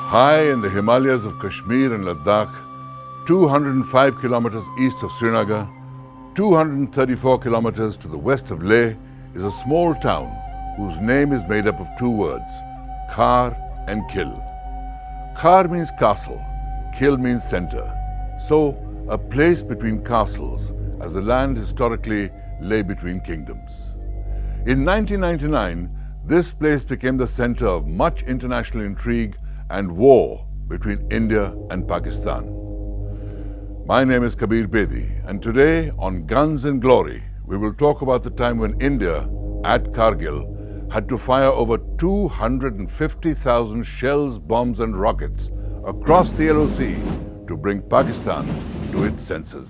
High in the Himalayas of Kashmir and Ladakh, 205 kilometers east of Srinagar, 234 kilometers to the west of Leh, is a small town whose name is made up of two words, Kar and Kil. Kar means castle, Kil means center. So, a place between castles, as the land historically lay between kingdoms. In 1999, this place became the center of much international intrigue and war between India and Pakistan. My name is Kabir Bedi, and today on Guns and Glory, we will talk about the time when India, at Kargil, had to fire over 250,000 shells, bombs and rockets across the LOC to bring Pakistan to its senses.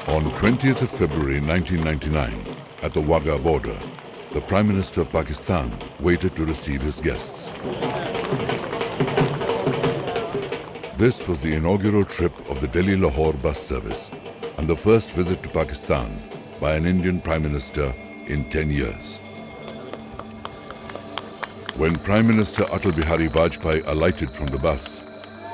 On 20th of February 1999, at the Wagah border, the Prime Minister of Pakistan waited to receive his guests. This was the inaugural trip of the Delhi-Lahore bus service and the first visit to Pakistan by an Indian Prime Minister in 10 years. When Prime Minister Atal Bihari Vajpayee alighted from the bus,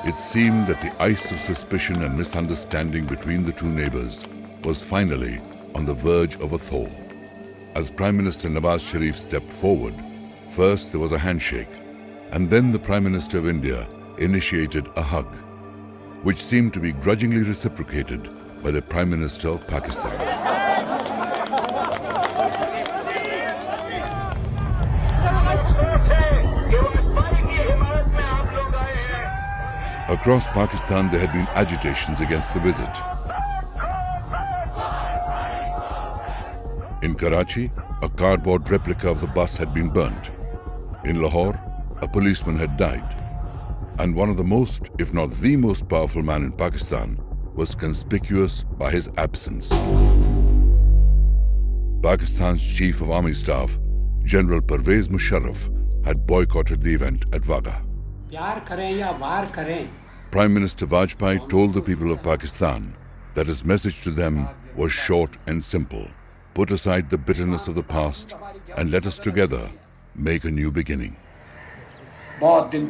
it seemed that the ice of suspicion and misunderstanding between the two neighbors was finally on the verge of a thaw. As Prime Minister Nawaz Sharif stepped forward, first there was a handshake, and then the Prime Minister of India initiated a hug, which seemed to be grudgingly reciprocated by the Prime Minister of Pakistan. Across Pakistan, there had been agitations against the visit. In Karachi, a cardboard replica of the bus had been burnt. In Lahore, a policeman had died. And one of the most, if not the most powerful man in Pakistan was conspicuous by his absence. Pakistan's Chief of Army Staff, General Pervez Musharraf, had boycotted the event at Wagah. Prime Minister Vajpayee told the people of Pakistan that his message to them was short and simple. Put aside the bitterness of the past and let us together make a new beginning. In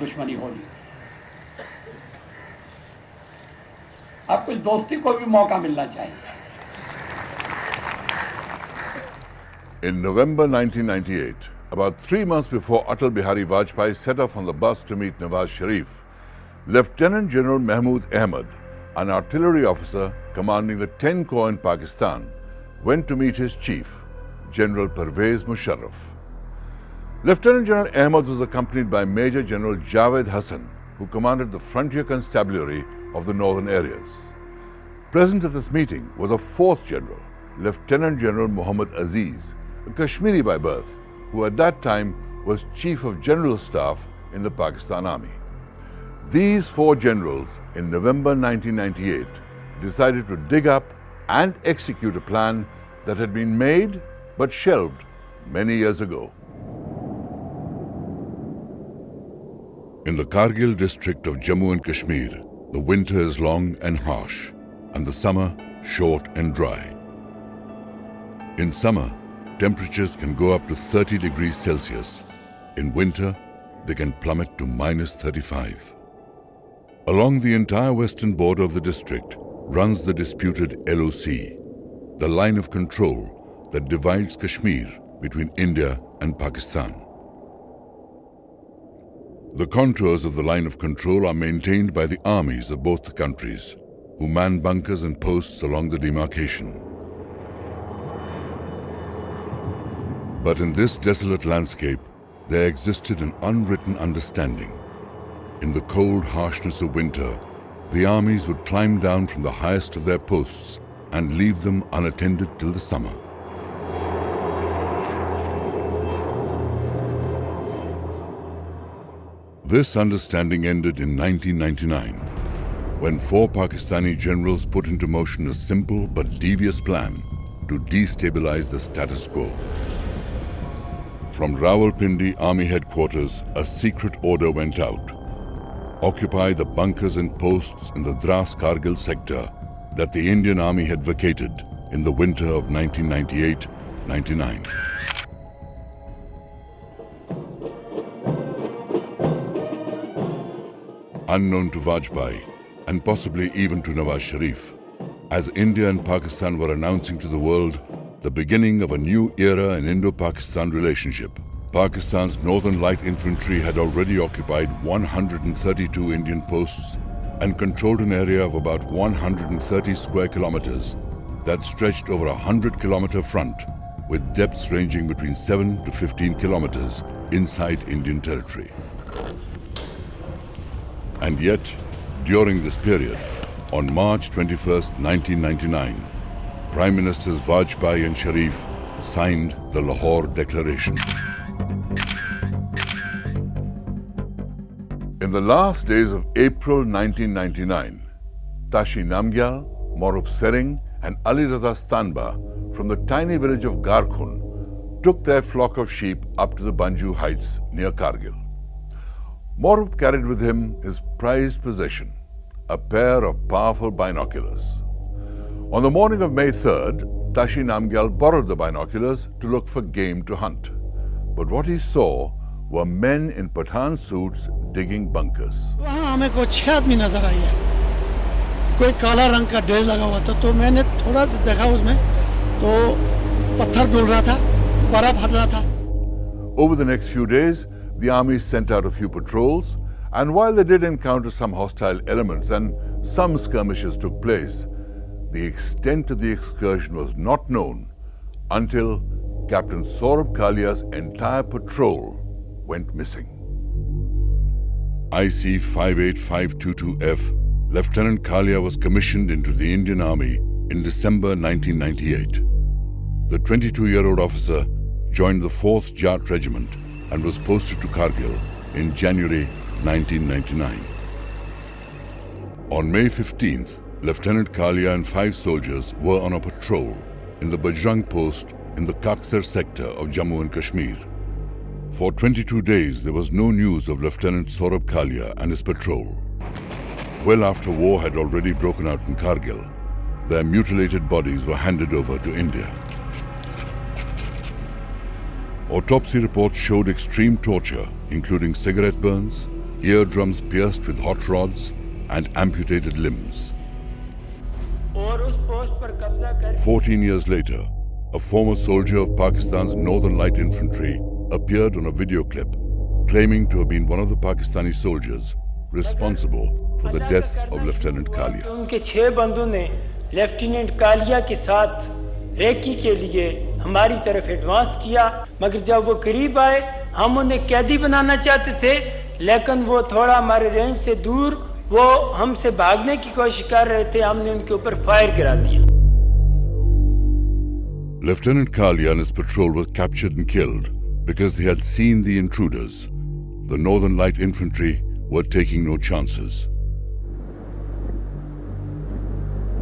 November 1998, about 3 months before Atal Bihari Vajpayee set off on the bus to meet Nawaz Sharif, Lieutenant General Mahmood Ahmed, an artillery officer commanding the 10 Corps in Pakistan, went to meet his chief, General Pervez Musharraf. Lieutenant General Ahmed was accompanied by Major General Javed Hassan, who commanded the frontier constabulary of the northern areas. Present at this meeting was a fourth general, Lieutenant General Muhammad Aziz, a Kashmiri by birth, who at that time was Chief of General Staff in the Pakistan Army. These four generals, in November 1998, decided to dig up and execute a plan that had been made but shelved many years ago. In the Kargil district of Jammu and Kashmir, the winter is long and harsh, and the summer short and dry. In summer, temperatures can go up to 30 degrees Celsius. In winter, they can plummet to -35. Along the entire western border of the district runs the disputed LOC, the line of control that divides Kashmir between India and Pakistan. The contours of the line of control are maintained by the armies of both the countries, who man bunkers and posts along the demarcation. But in this desolate landscape, there existed an unwritten understanding. In the cold harshness of winter, the armies would climb down from the highest of their posts and leave them unattended till the summer. This understanding ended in 1999, when 4 Pakistani generals put into motion a simple but devious plan to destabilize the status quo. From Rawalpindi Army Headquarters, a secret order went out. Occupy the bunkers and posts in the Dras Kargil sector that the Indian Army had vacated in the winter of 1998-99. Unknown to Vajpayee, and possibly even to Nawaz Sharif, as India and Pakistan were announcing to the world the beginning of a new era in Indo-Pakistan relationship. Pakistan's Northern Light Infantry had already occupied 132 Indian posts and controlled an area of about 130 square kilometers that stretched over a 100-kilometer front with depths ranging between 7 to 15 kilometers inside Indian territory. And yet, during this period, on March 21, 1999, Prime Ministers Vajpayee and Sharif signed the Lahore Declaration. In the last days of April 1999, Tashi Namgyal, Morup Sering and Ali Raza Stanba from the tiny village of Garkhun took their flock of sheep up to the Banju Heights near Kargil. Morup carried with him his prized possession, a pair of powerful binoculars. On the morning of May 3rd, Tashi Namgyal borrowed the binoculars to look for game to hunt. But what he saw were men in Pathan suits digging bunkers. वहाँ हमें कोई 6 आदमी नजर आई है, कोई काला रंग का ड्रेस लगा हुआ था, तो मैंने थोड़ा सा देखा उसमें, तो पत्थर डूल रहा था, बर्फ हट रहा था. Over the next few days, the army sent out a few patrols, and while they did encounter some hostile elements and some skirmishes took place, the extent of the excursion was not known until Captain Saurabh Kalia's entire patrol went missing. IC 58522F, Lieutenant Kalia was commissioned into the Indian Army in December 1998. The 22-year-old officer joined the 4th Jat Regiment and was posted to Kargil in January 1999. On May 15th, Lieutenant Kalia and 5 soldiers were on a patrol in the Bajrang post in the Kaksar sector of Jammu and Kashmir. For 22 days, there was no news of Lieutenant Saurabh Kalia and his patrol. Well after war had already broken out in Kargil, their mutilated bodies were handed over to India. Autopsy reports showed extreme torture, including cigarette burns, eardrums pierced with hot rods, and amputated limbs. 14 years later, a former soldier of Pakistan's Northern Light Infantry appeared on a video clip claiming to have been one of the Pakistani soldiers responsible for the death of Lieutenant Kalia. उनके 6 बंदों ने lieutenant Kaliya के साथ recce के लिए हमारी तरफ advance किया, मगर जब वो करीब आए हम उन्हें कैदी बनाना चाहते थे, लेकिन वो थोड़ा हमारे रेंज से दूर वो हमसे भागने की कोशिश कर रहे थे, हमने उनके ऊपर फायर गिरा दिया. Lieutenant Kalia and his patrol were captured and killed because they had seen the intruders. The Northern Light Infantry were taking no chances.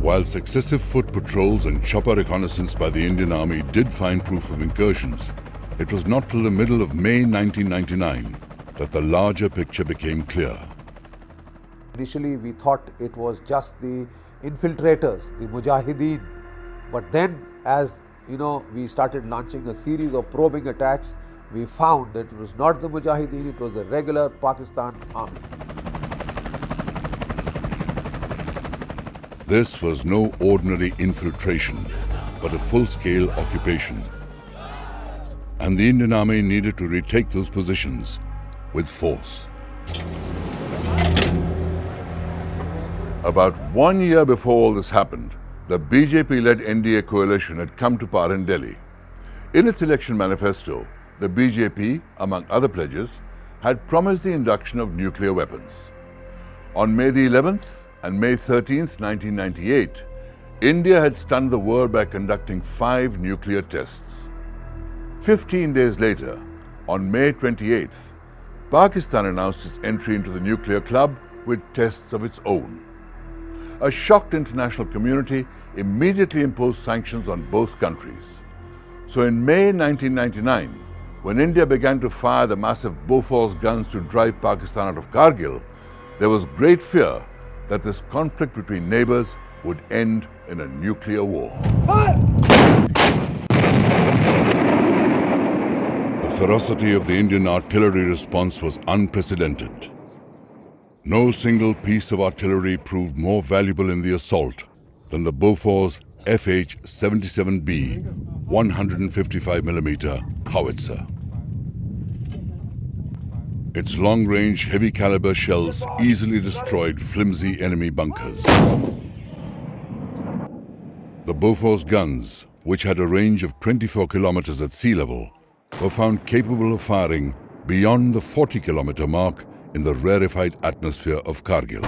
While successive foot patrols and chopper reconnaissance by the Indian Army did find proof of incursions, it was not till the middle of May 1999 that the larger picture became clear. Initially, we thought it was just the infiltrators, the Mujahideen. But then, as we started launching a series of probing attacks, we found that it was not the Mujahideen, it was the regular Pakistan army. This was no ordinary infiltration, but a full-scale occupation. And the Indian Army needed to retake those positions with force. About 1 year before all this happened, the BJP-led NDA coalition had come to power in Delhi. In its election manifesto, the BJP, among other pledges, had promised the induction of nuclear weapons. On May the 11th and May 13th, 1998, India had stunned the world by conducting 5 nuclear tests. 15 days later, on May 28th, Pakistan announced its entry into the nuclear club with tests of its own. A shocked international community immediately imposed sanctions on both countries. So in May 1999, when India began to fire the massive Bofors guns to drive Pakistan out of Kargil, there was great fear that this conflict between neighbors would end in a nuclear war. The ferocity of the Indian artillery response was unprecedented. No single piece of artillery proved more valuable in the assault than the Bofors FH-77B 155mm howitzer. Its long-range, heavy-caliber shells easily destroyed flimsy enemy bunkers. The Bofors guns, which had a range of 24 kilometers at sea level, were found capable of firing beyond the 40-kilometer mark in the rarefied atmosphere of Kargil.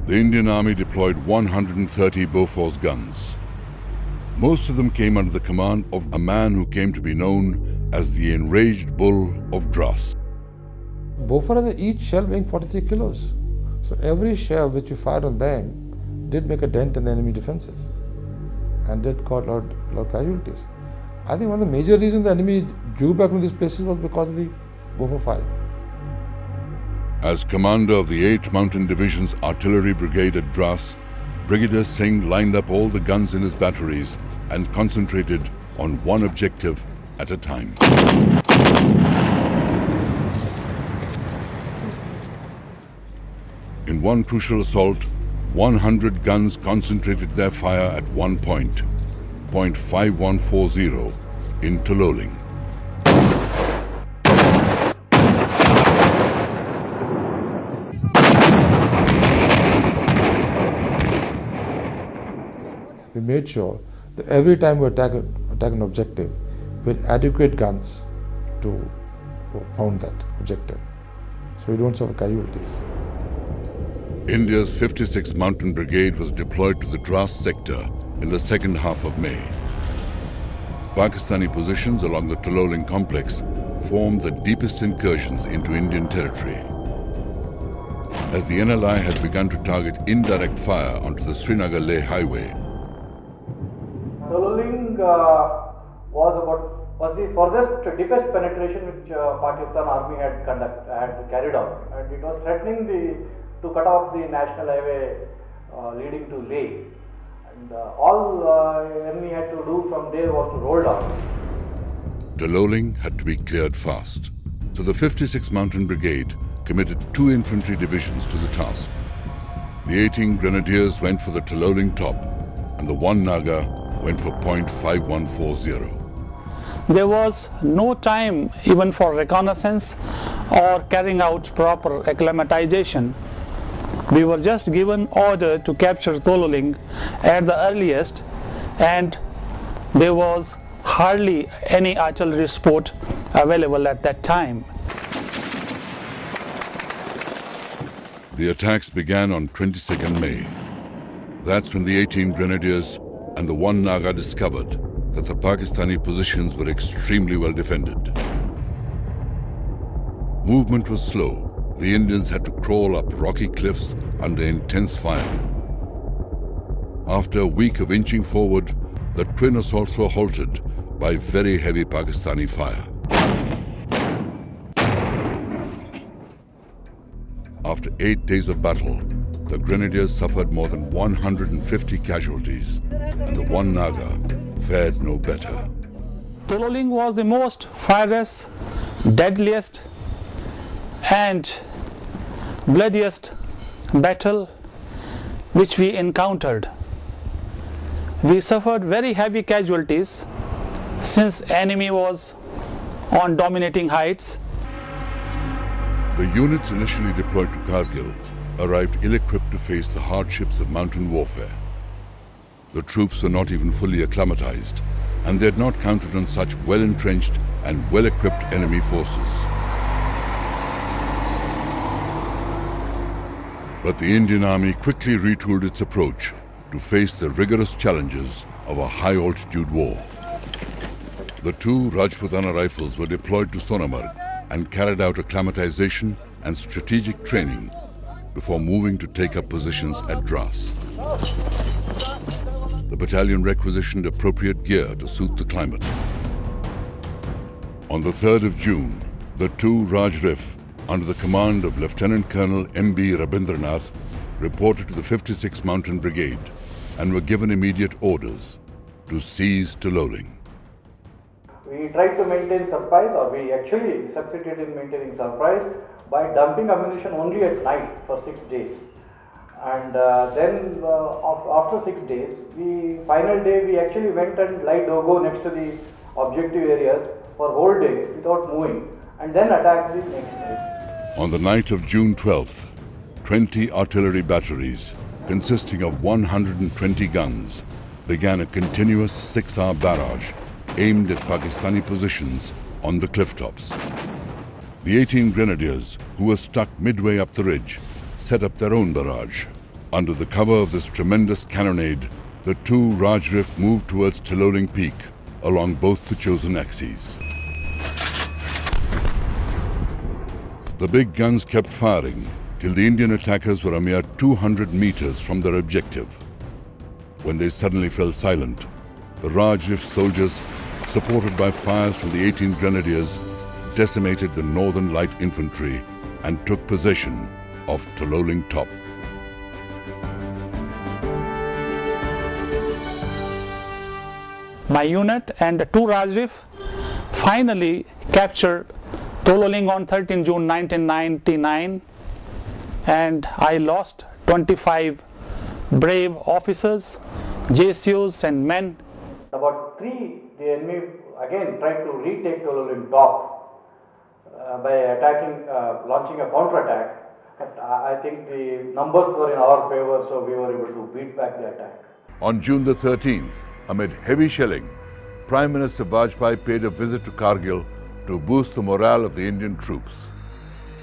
The Indian Army deployed 130 Bofors guns. Most of them came under the command of a man who came to be known as the Enraged Bull of Dras. Bofors had each shell weighing 43 kilos. So every shell which you fired on them did make a dent in the enemy defenses and did cause a lot of casualties. I think one of the major reasons the enemy drew back from these places was because of the Bofors firing. As commander of the 8th Mountain Division's artillery brigade at Dras, Brigadier Singh lined up all the guns in his batteries and concentrated on one objective at a time. In one crucial assault, 100 guns concentrated their fire at one point, point 5140 in Tololing. We made sure that every time we attack an objective, we had adequate guns to pound that objective, so we don't suffer casualties. India's 56th Mountain Brigade was deployed to the Dras sector in the second half of May. Pakistani positions along the Tololing complex formed the deepest incursions into Indian territory. As the NLI had begun to target indirect fire onto the Srinagar-Leh highway, Tololing was the furthest, deepest penetration which Pakistan Army had carried out, and it was threatening to cut off the national highway leading to Leh. And all enemy had to do from there was to roll down. Tololing had to be cleared fast, so the 56th Mountain Brigade committed 2 infantry divisions to the task. The 18 Grenadiers went for the Tololing top, and the 1 Naga went for point 5140. There was no time even for reconnaissance or carrying out proper acclimatization. We were just given order to capture Tololing at the earliest, and there was hardly any artillery support available at that time. The attacks began on 22nd May. That's when the 18 Grenadiers and the 1 Naga discovered that the Pakistani positions were extremely well defended. Movement was slow. The Indians had to crawl up rocky cliffs under intense fire. After a week of inching forward, the twin assaults were halted by very heavy Pakistani fire. After 8 days of battle, the Grenadiers suffered more than 150 casualties, and the 1 Naga fared no better. Tololing was the most fierce, deadliest and bloodiest battle which we encountered. We suffered very heavy casualties since enemy was on dominating heights. The units initially deployed to Kargil arrived ill-equipped to face the hardships of mountain warfare. The troops were not even fully acclimatized, and they had not counted on such well-entrenched and well-equipped enemy forces. But the Indian Army quickly retooled its approach to face the rigorous challenges of a high-altitude war. The 2 Rajputana rifles were deployed to Sonamarg and carried out acclimatization and strategic training before moving to take up positions at Dras. The battalion requisitioned appropriate gear to suit the climate. On the 3rd of June, the 2 Raj Rif, under the command of Lieutenant Colonel M.B. Rabindranath, reported to the 56th Mountain Brigade and were given immediate orders to seize Tololing. We tried to maintain surprise, or we actually succeeded in maintaining surprise by dumping ammunition only at night for 6 days. And then after 6 days, final day we actually went and lie dogo next to the objective areas for whole day without moving, and then attacked the next day. On the night of June 12th, 20 artillery batteries consisting of 120 guns began a continuous 6-hour barrage aimed at Pakistani positions on the cliff tops. The 18 grenadiers, who were stuck midway up the ridge, set up their own barrage. Under the cover of this tremendous cannonade, the two Raj Rif moved towards Tololing Peak along both the chosen axes. The big guns kept firing till the Indian attackers were a mere 200 meters from their objective. When they suddenly fell silent, the Raj Rif soldiers, supported by fires from the 18 grenadiers, decimated the Northern Light Infantry and took possession of Tololing Top. My unit and 2 Raj Rif finally captured Tololing on 13 June 1999, and I lost 25 brave officers, JSUs and men. About 3, the enemy again tried to retake Tololing Top by attacking, launching a counterattack. But I think the numbers were in our favor, so we were able to beat back the attack. On June the 13th, amid heavy shelling, Prime Minister Vajpayee paid a visit to Kargil to boost the morale of the Indian troops.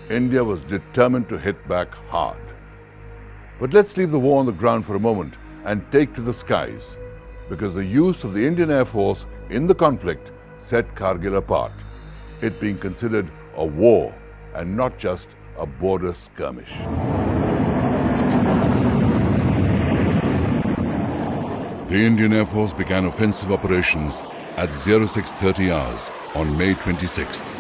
India was determined to hit back hard. But let's leave the war on the ground for a moment and take to the skies, because the use of the Indian Air Force in the conflict set Kargil apart, it being considered a war and not just a border skirmish. The Indian Air Force began offensive operations at 0630 hours on May 26th.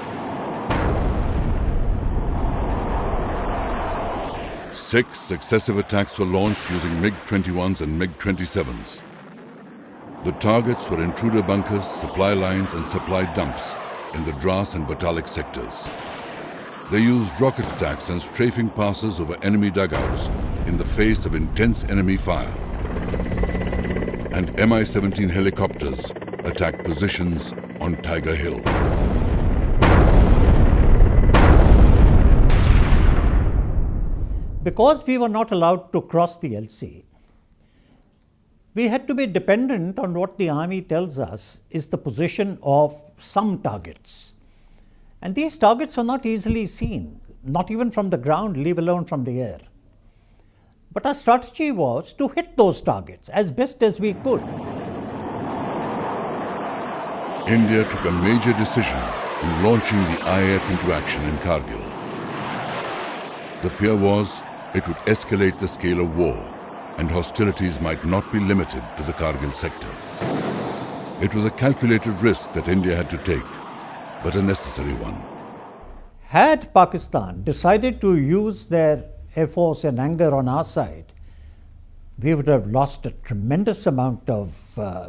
6 successive attacks were launched using MiG-21s and MiG-27s. The targets were intruder bunkers, supply lines and supply dumps in the Dras and Batalik sectors. They used rocket attacks and strafing passes over enemy dugouts in the face of intense enemy fire. And Mi-17 helicopters attacked positions on Tiger Hill. Because we were not allowed to cross the LC, we had to be dependent on what the army tells us is the position of some targets. And these targets were not easily seen, not even from the ground, leave alone from the air. But our strategy was to hit those targets as best as we could. India took a major decision in launching the IAF into action in Kargil. The fear was it would escalate the scale of war and hostilities might not be limited to the Kargil sector. It was a calculated risk that India had to take, but a necessary one. Had Pakistan decided to use their Air Force in anger on our side, we would have lost a tremendous amount of,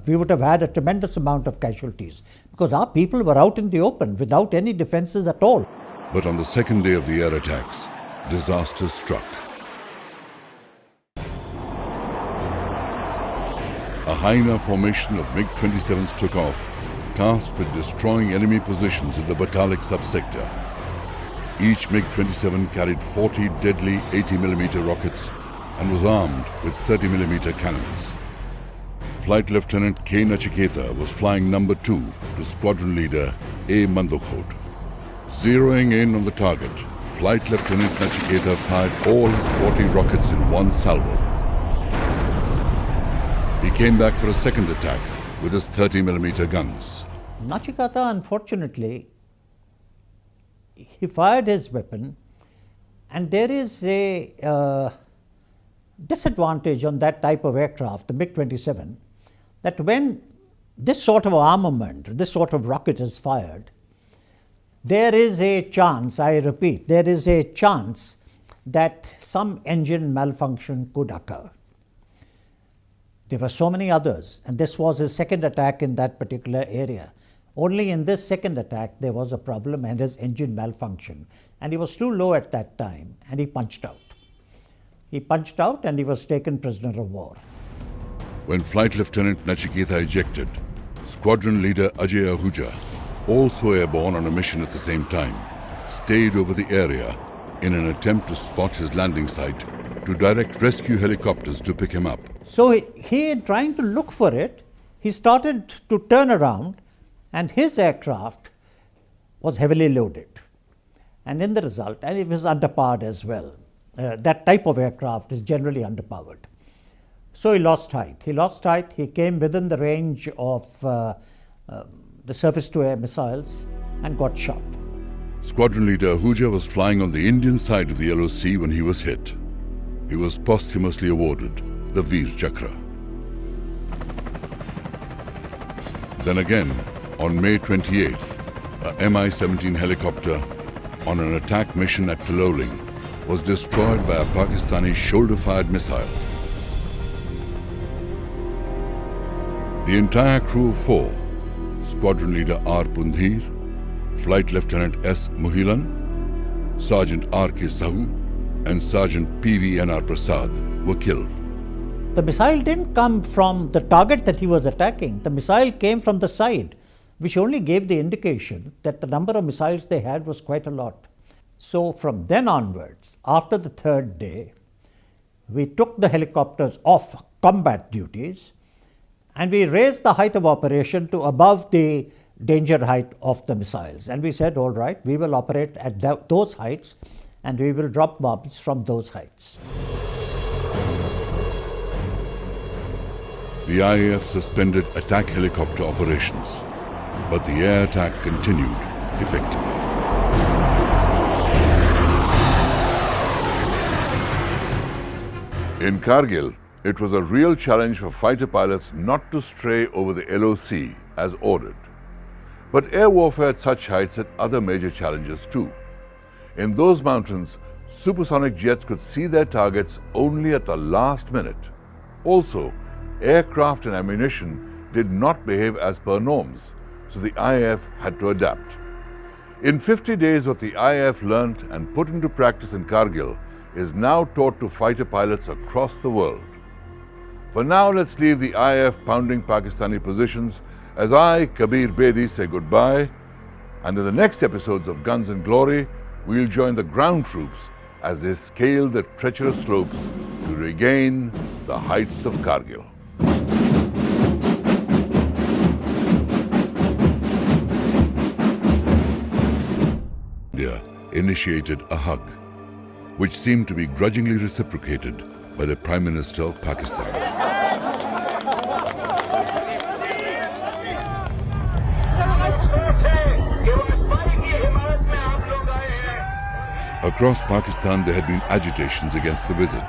we would have had a tremendous amount of casualties, because our people were out in the open without any defenses at all. But on the second day of the air attacks, disaster struck. A Hyena formation of MiG-27s took off, tasked with destroying enemy positions in the Batalik subsector. Each MiG-27 carried 40 deadly 80mm rockets and was armed with 30mm cannons. Flight Lieutenant K. Nachiketa was flying number 2 to squadron leader A. Mandokhot. Zeroing in on the target, Flight Lieutenant Nachiketa fired all his 40 rockets in one salvo. He came back for a second attack with his 30mm guns. Nachiketa, unfortunately, he fired his weapon, and there is a disadvantage on that type of aircraft, the MiG-27, that when this sort of armament, this sort of rocket is fired, there is a chance, I repeat, there is a chance that some engine malfunction could occur. There were so many others, and this was his second attack in that particular area. Only in this second attack there was a problem and his engine malfunction, and he was too low at that time, and he punched out. He punched out and he was taken prisoner of war. When Flight Lieutenant Nachiketa ejected, Squadron Leader Ajay Ahuja, also airborne on a mission at the same time, stayed over the area in an attempt to spot his landing site to direct rescue helicopters to pick him up. So he trying to look for it, he started to turn around, and his aircraft was heavily loaded. And in the result, and it was underpowered as well. That type of aircraft is generally underpowered. So he lost height. He came within the range of the surface-to-air missiles and got shot. Squadron Leader Ahuja was flying on the Indian side of the LOC when he was hit. He was posthumously awarded the Veer Chakra. Then again, on May 28th, a Mi-17 helicopter on an attack mission at Taloling was destroyed by a Pakistani shoulder-fired missile. The entire crew of 4, Squadron Leader R. Pundhir, Flight Lieutenant S. Muhilan, Sergeant R. K. Sahu, and Sergeant P.V.N.R. Prasad were killed. The missile didn't come from the target that he was attacking. The missile came from the side, which only gave the indication that the number of missiles they had was quite a lot. So from then onwards, after the third day, we took the helicopters off combat duties and we raised the height of operation to above the danger height of the missiles. And we said, all right, we will operate at those heights and we will drop bombs from those heights. The IAF suspended attack helicopter operations, but the air attack continued effectively. In Kargil, it was a real challenge for fighter pilots not to stray over the LOC as ordered. But air warfare at such heights had other major challenges too. In those mountains, supersonic jets could see their targets only at the last minute. Also, aircraft and ammunition did not behave as per norms, so the IAF had to adapt. In 50 days, what the IAF learnt and put into practice in Kargil is now taught to fighter pilots across the world. For now, let's leave the IAF pounding Pakistani positions as I, Kabir Bedi, say goodbye, and in the next episodes of Guns and Glory, we'll join the ground troops as they scale the treacherous slopes to regain the heights of Kargil. India initiated a hug, which seemed to be grudgingly reciprocated by the Prime Minister of Pakistan. Across Pakistan, there had been agitations against the visit.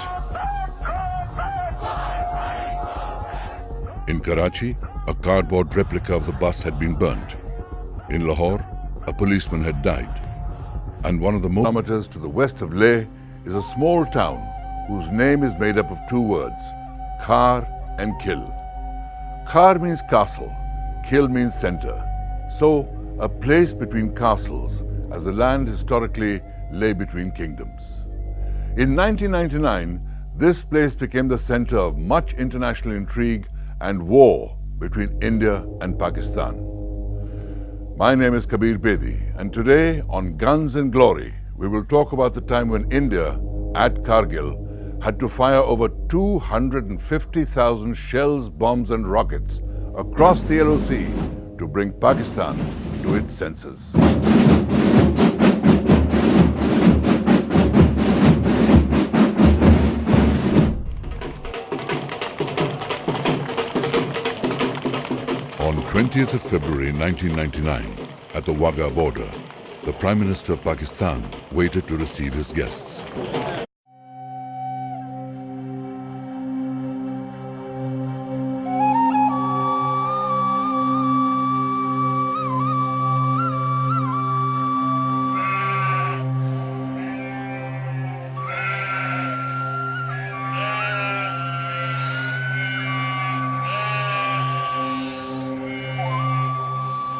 In Karachi, a cardboard replica of the bus had been burnt. In Lahore, a policeman had died. And one of the kilometers to the west of Leh is a small town whose name is made up of two words, Khar and Kil. Khar means castle, Kil means center. So, a place between castles, as the land historically lay between kingdoms. In 1999, this place became the center of much international intrigue and war between India and Pakistan. My name is Kabir Bedi, and today on Guns and Glory, we will talk about the time when India, at Kargil, had to fire over 250,000 shells, bombs and rockets across the LOC to bring Pakistan to its senses. On 20th of February 1999, at the Wagah border, the Prime Minister of Pakistan waited to receive his guests.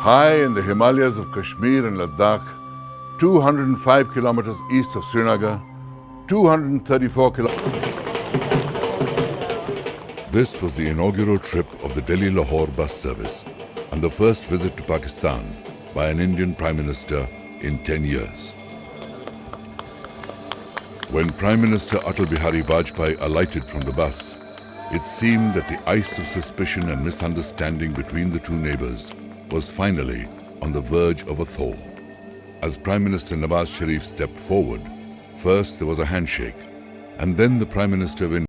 High in the Himalayas of Kashmir and Ladakh, 205 kilometers east of Srinagar, 234 kilometers. This was the inaugural trip of the Delhi-Lahore bus service and the first visit to Pakistan by an Indian Prime Minister in 10 years. When Prime Minister Atal Bihari Vajpayee alighted from the bus, it seemed that the ice of suspicion and misunderstanding between the two neighbors was finally on the verge of a thaw. As Prime Minister Nawaz Sharif stepped forward, first there was a handshake, and then the Prime Minister of India